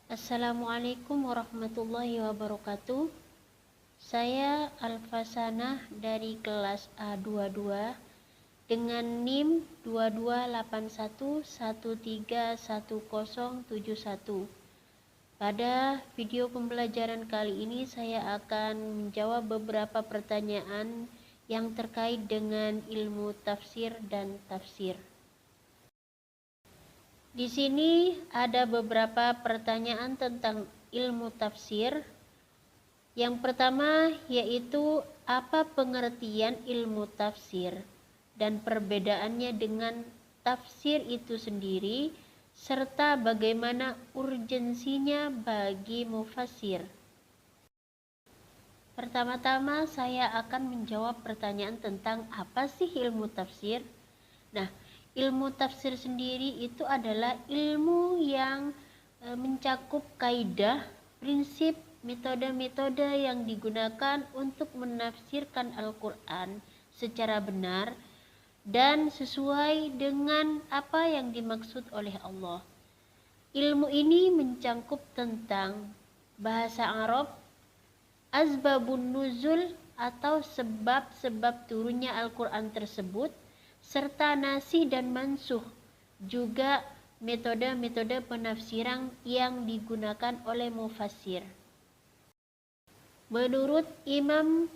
Assalamualaikum warahmatullahi wabarakatuh. Saya Alfasanah dari kelas A22 dengan NIM 2281131071. Pada video pembelajaran kali ini saya akan menjawab beberapa pertanyaan yang terkait dengan ilmu tafsir dan tafsir. Di sini ada beberapa pertanyaan tentang ilmu tafsir. Yang pertama yaitu apa pengertian ilmu tafsir dan perbedaannya dengan tafsir itu sendiri serta bagaimana urgensinya bagi mufassir. Pertama-tama saya akan menjawab pertanyaan tentang apa sih ilmu tafsir. Nah, ilmu tafsir sendiri itu adalah ilmu yang mencakup kaidah, prinsip, metode-metode yang digunakan untuk menafsirkan Al-Quran secara benar dan sesuai dengan apa yang dimaksud oleh Allah. Ilmu ini mencakup tentang bahasa Arab, asbabun nuzul atau sebab-sebab turunnya Al-Quran tersebut, serta nasih dan mansuh, juga metode-metode penafsiran yang digunakan oleh mufassir. Menurut Imam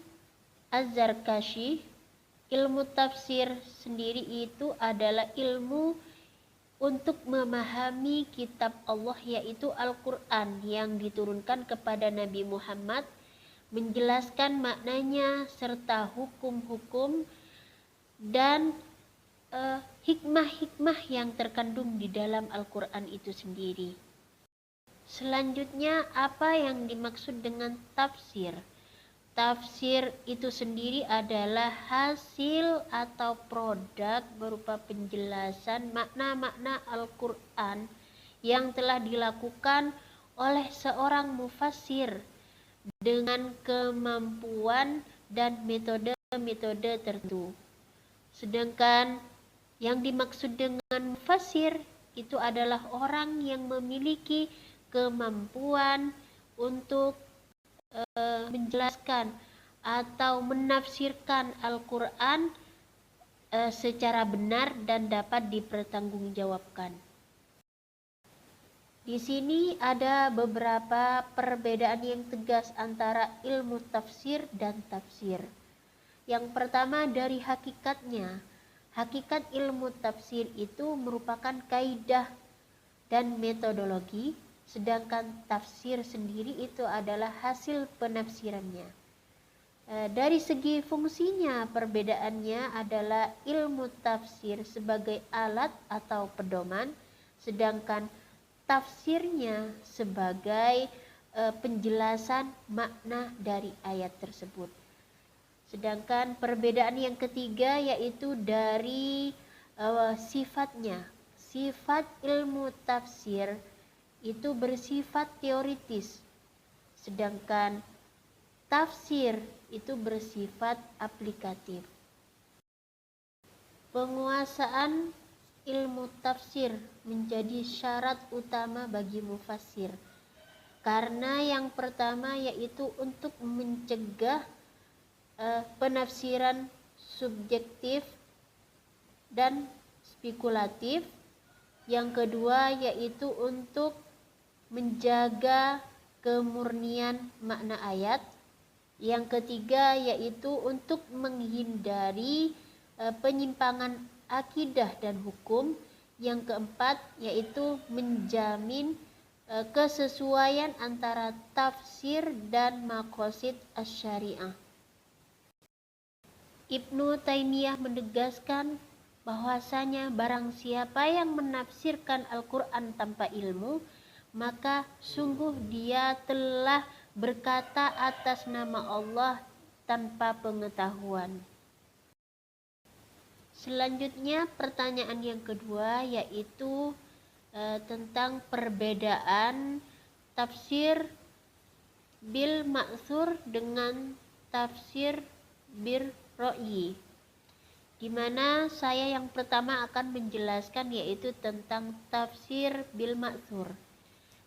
Az-Zarkashi, ilmu tafsir sendiri itu adalah ilmu untuk memahami kitab Allah yaitu Al-Quran yang diturunkan kepada Nabi Muhammad, menjelaskan maknanya serta hukum-hukum dan hikmah-hikmah yang terkandung di dalam Al-Quran itu sendiri. Selanjutnya, apa yang dimaksud dengan tafsir? Tafsir itu sendiri adalah hasil atau produk berupa penjelasan makna-makna Al-Quran yang telah dilakukan oleh seorang mufassir dengan kemampuan dan metode-metode tertentu. Sedangkan yang dimaksud dengan mufassir itu adalah orang yang memiliki kemampuan untuk menjelaskan atau menafsirkan Al-Quran secara benar dan dapat dipertanggungjawabkan. Di sini ada beberapa perbedaan yang tegas antara ilmu tafsir dan tafsir. Yang pertama dari hakikatnya. Hakikat ilmu tafsir itu merupakan kaidah dan metodologi, sedangkan tafsir sendiri itu adalah hasil penafsirannya. Dari segi fungsinya, perbedaannya adalah ilmu tafsir sebagai alat atau pedoman, sedangkan tafsirnya sebagai penjelasan makna dari ayat tersebut. Sedangkan perbedaan yang ketiga yaitu dari sifatnya. Sifat ilmu tafsir itu bersifat teoritis, sedangkan tafsir itu bersifat aplikatif. Penguasaan ilmu tafsir menjadi syarat utama bagi mufassir, karena yang pertama yaitu untuk mencegah penafsiran subjektif dan spekulatif. Yang kedua yaitu untuk menjaga kemurnian makna ayat. Yang ketiga yaitu untuk menghindari penyimpangan akidah dan hukum. Yang keempat yaitu menjamin kesesuaian antara tafsir dan maqasid asy-syariah. Ibnu Taimiyah menegaskan bahwasanya barang siapa yang menafsirkan Al-Quran tanpa ilmu, maka sungguh dia telah berkata atas nama Allah tanpa pengetahuan. Selanjutnya pertanyaan yang kedua yaitu tentang perbedaan tafsir bil ma'thur dengan tafsir bil ra'yi, di mana saya yang pertama akan menjelaskan yaitu tentang tafsir bil ma'thur,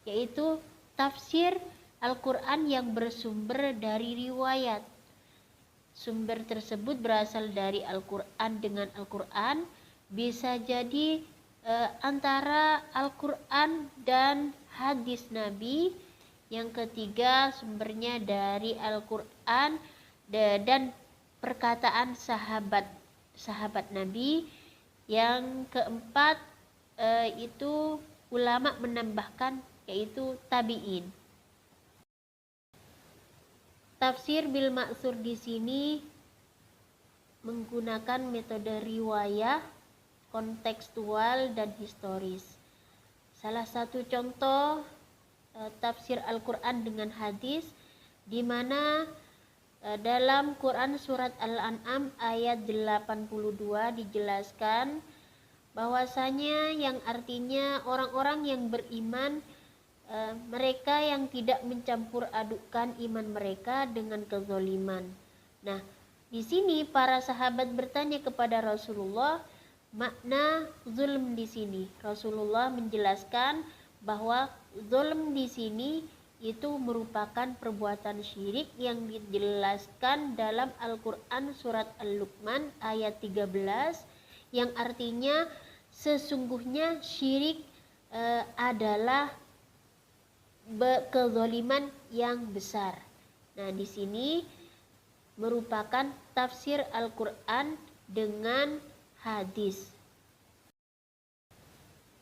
yaitu tafsir Al-Quran yang bersumber dari riwayat. Sumber tersebut berasal dari Al-Quran dengan Al-Quran, bisa jadi antara Al-Quran dan hadis Nabi. Yang ketiga, sumbernya dari Al-Quran dan perkataan sahabat Nabi. Yang keempat itu ulama menambahkan, yaitu tabi'in. Tafsir bil ma'tsur di sini menggunakan metode riwayah, kontekstual, dan historis. Salah satu contoh tafsir Al-Quran dengan hadis, di mana dalam Quran surat Al-An'am ayat 82 dijelaskan bahwasanya yang artinya orang-orang yang beriman, mereka yang tidak mencampur adukkan iman mereka dengan kezaliman. Nah, di sini para sahabat bertanya kepada Rasulullah makna zulm di sini. Rasulullah menjelaskan bahwa zulm di sini itu merupakan perbuatan syirik yang dijelaskan dalam Al-Quran surat Al-Luqman ayat 13, yang artinya sesungguhnya syirik adalah kezaliman yang besar. Nah, di sini merupakan tafsir Al-Quran dengan hadis.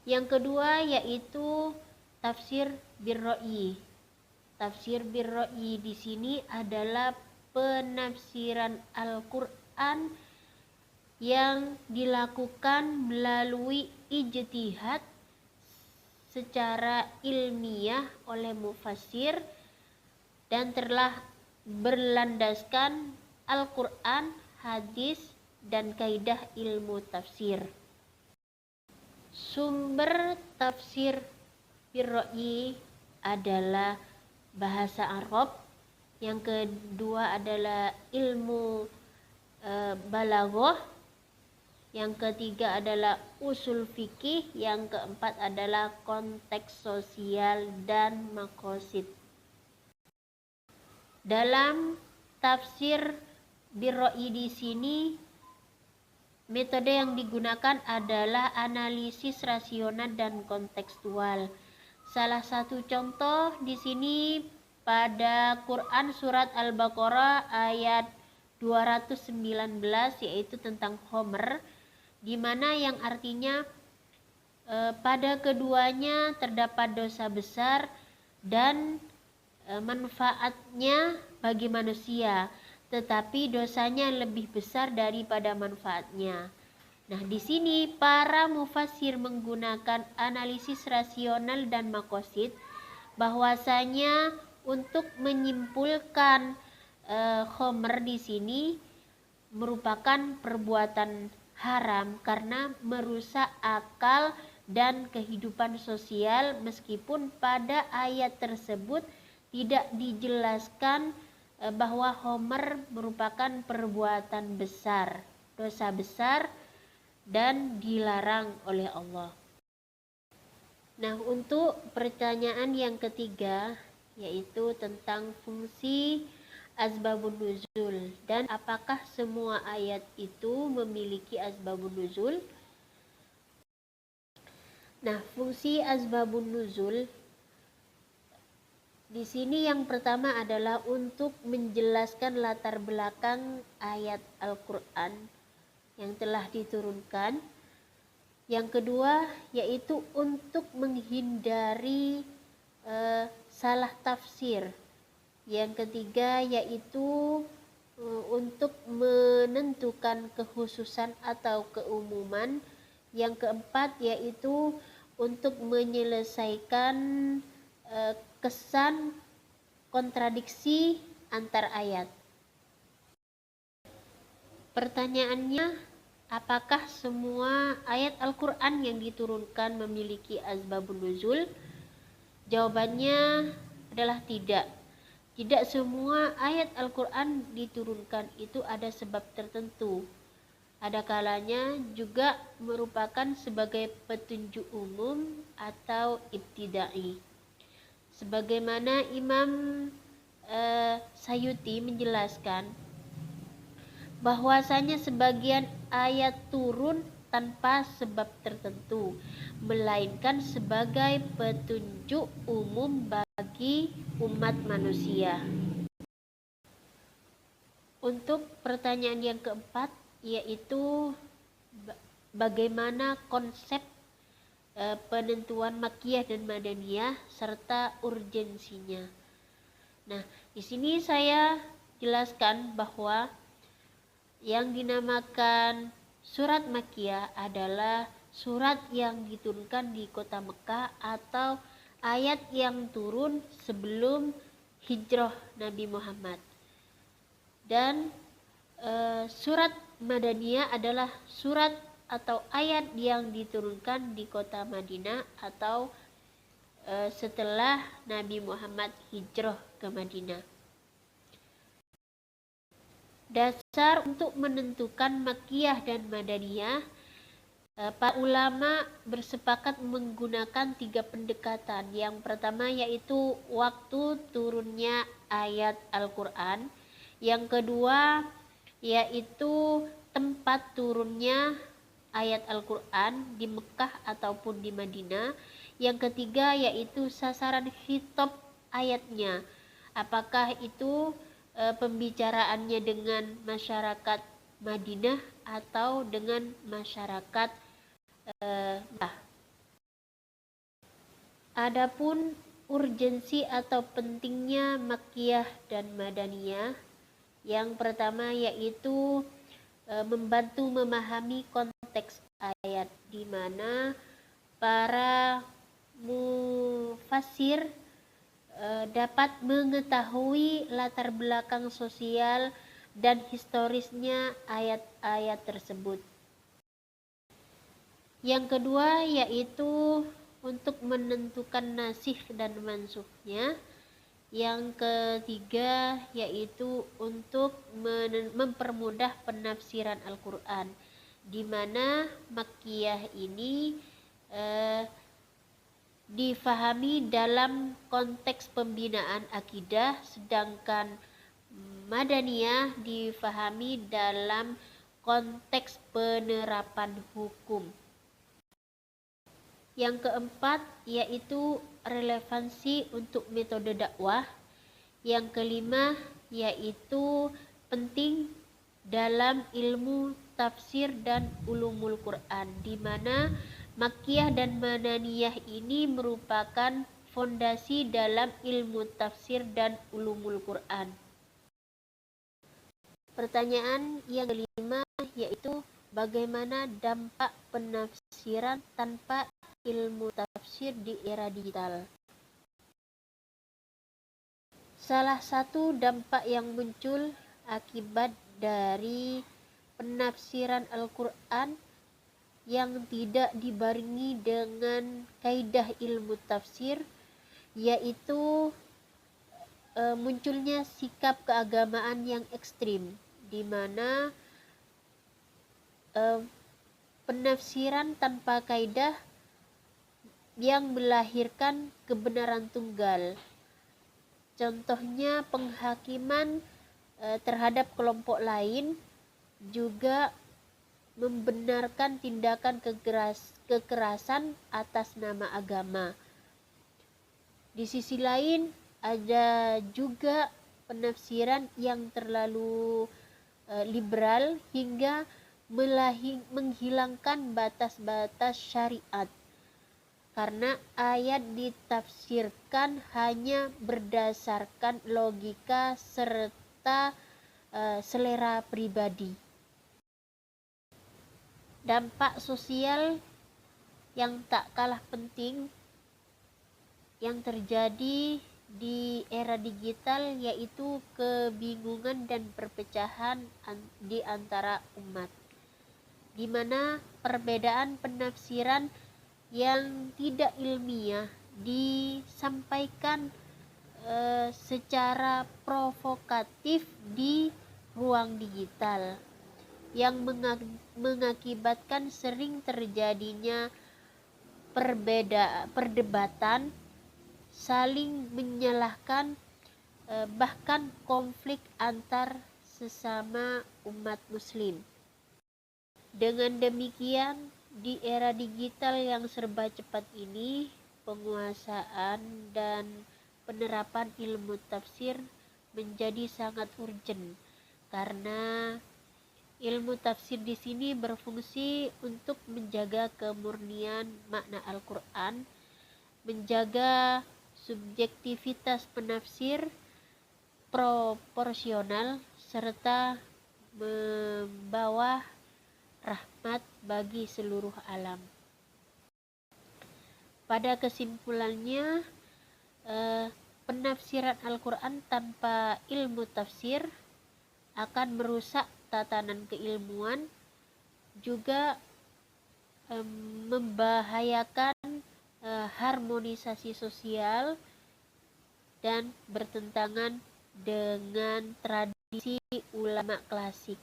Yang kedua yaitu tafsir bir-ra'yi. Tafsir bir-ra'yi di sini adalah penafsiran Al-Quran yang dilakukan melalui ijtihad secara ilmiah oleh mufassir dan telah berlandaskan Al-Quran, hadis, dan kaidah ilmu tafsir. Sumber tafsir bir-ra'yi adalah bahasa Arab, yang kedua adalah ilmu balaghah, yang ketiga adalah usul fikih, yang keempat adalah konteks sosial dan maqasid. Dalam tafsir bir-ra'yi di sini, metode yang digunakan adalah analisis rasional dan kontekstual. Salah satu contoh di sini pada Quran surat Al-Baqarah ayat 219, yaitu tentang Homer, di mana yang artinya pada keduanya terdapat dosa besar dan manfaatnya bagi manusia, tetapi dosanya lebih besar daripada manfaatnya. Nah, di sini para mufassir menggunakan analisis rasional dan maqasid, bahwasanya untuk menyimpulkan khomer di sini merupakan perbuatan haram karena merusak akal dan kehidupan sosial, meskipun pada ayat tersebut tidak dijelaskan bahwa homer merupakan perbuatan besar, dosa besar, dan dilarang oleh Allah. Nah, untuk pertanyaan yang ketiga yaitu tentang fungsi asbabun nuzul dan apakah semua ayat itu memiliki asbabun nuzul. Nah, fungsi asbabun nuzul di sini yang pertama adalah untuk menjelaskan latar belakang ayat Al-Quran yang telah diturunkan. Yang kedua yaitu untuk menghindari salah tafsir. Yang ketiga yaitu untuk menentukan kekhususan atau keumuman. Yang keempat yaitu untuk menyelesaikan kesan kontradiksi antar ayat. Pertanyaannya, apakah semua ayat Al-Quran yang diturunkan memiliki asbabun nuzul? Jawabannya adalah tidak. Tidak semua ayat Al-Quran diturunkan itu ada sebab tertentu. Ada kalanya juga merupakan sebagai petunjuk umum atau ibtidai. sebagaimana Imam Sayuti menjelaskan bahwasanya sebagian ayat turun tanpa sebab tertentu, melainkan sebagai petunjuk umum bagi umat manusia. Untuk pertanyaan yang keempat, yaitu bagaimana konsep penentuan Makkiyah dan Madaniyah serta urgensinya. Nah, di sini saya jelaskan bahwa yang dinamakan surat Makkiyah adalah surat yang diturunkan di kota Mekah atau ayat yang turun sebelum hijrah Nabi Muhammad. Dan surat Madaniyah adalah surat atau ayat yang diturunkan di kota Madinah atau setelah Nabi Muhammad hijrah ke Madinah. Dasar untuk menentukan Makkiyah dan Madaniyah, para ulama bersepakat menggunakan 3 pendekatan. Yang pertama yaitu waktu turunnya ayat Al-Quran. Yang kedua yaitu tempat turunnya ayat Al-Quran di Mekah ataupun di Madinah. Yang ketiga yaitu sasaran khitab ayatnya. Apakah itu pembicaraannya dengan masyarakat Madinah atau dengan masyarakat Mekah. Adapun urgensi atau pentingnya Makkiyah dan Madaniyah, yang pertama yaitu membantu memahami konteks ayat, di mana para mufassir dapat mengetahui latar belakang sosial dan historisnya ayat-ayat tersebut. Yang kedua yaitu untuk menentukan nasikh dan mansukhnya. Yang ketiga yaitu untuk mempermudah penafsiran Al-Quran, di mana Makkiyah ini difahami dalam konteks pembinaan akidah, sedangkan Madaniyah difahami dalam konteks penerapan hukum. Yang keempat yaitu relevansi untuk metode dakwah. Yang kelima yaitu penting dalam ilmu tafsir dan ulumul Quran, di mana Makkiyah dan Madaniyah ini merupakan fondasi dalam ilmu tafsir dan ulumul Quran. Pertanyaan yang kelima yaitu bagaimana dampak penafsiran tanpa ilmu tafsir di era digital. Salah satu dampak yang muncul akibat dari penafsiran Al-Quran yang tidak dibarengi dengan kaidah ilmu tafsir yaitu munculnya sikap keagamaan yang ekstrim, di mana penafsiran tanpa kaidah yang melahirkan kebenaran tunggal. Contohnya penghakiman terhadap kelompok lain, juga membenarkan tindakan kekerasan atas nama agama. Di sisi lain ada juga penafsiran yang terlalu liberal hingga menghilangkan batas-batas syariat, karena ayat ditafsirkan hanya berdasarkan logika serta selera pribadi. Dampak sosial yang tak kalah penting yang terjadi di era digital yaitu kebingungan dan perpecahan di antara umat, di mana perbedaan penafsiran yang tidak ilmiah disampaikan secara provokatif di ruang digital, yang mengakibatkan sering terjadinya perdebatan saling menyalahkan, bahkan konflik antar sesama umat muslim. Dengan demikian, di era digital yang serba cepat ini, penguasaan dan penerapan ilmu tafsir menjadi sangat urgent, karena ilmu tafsir di sini berfungsi untuk menjaga kemurnian makna Al-Quran, menjaga subjektivitas penafsir proporsional, serta membawa rahmat bagi seluruh alam. Pada kesimpulannya, penafsiran Al-Quran tanpa ilmu tafsir akan merusak tatanan keilmuan, juga membahayakan harmonisasi sosial dan bertentangan dengan tradisi ulama klasik.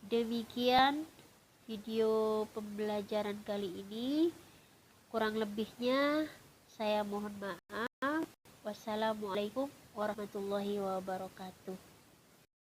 Demikian video pembelajaran kali ini. Kurang lebihnya saya mohon maaf. Wassalamualaikum warahmatullahi wabarakatuh.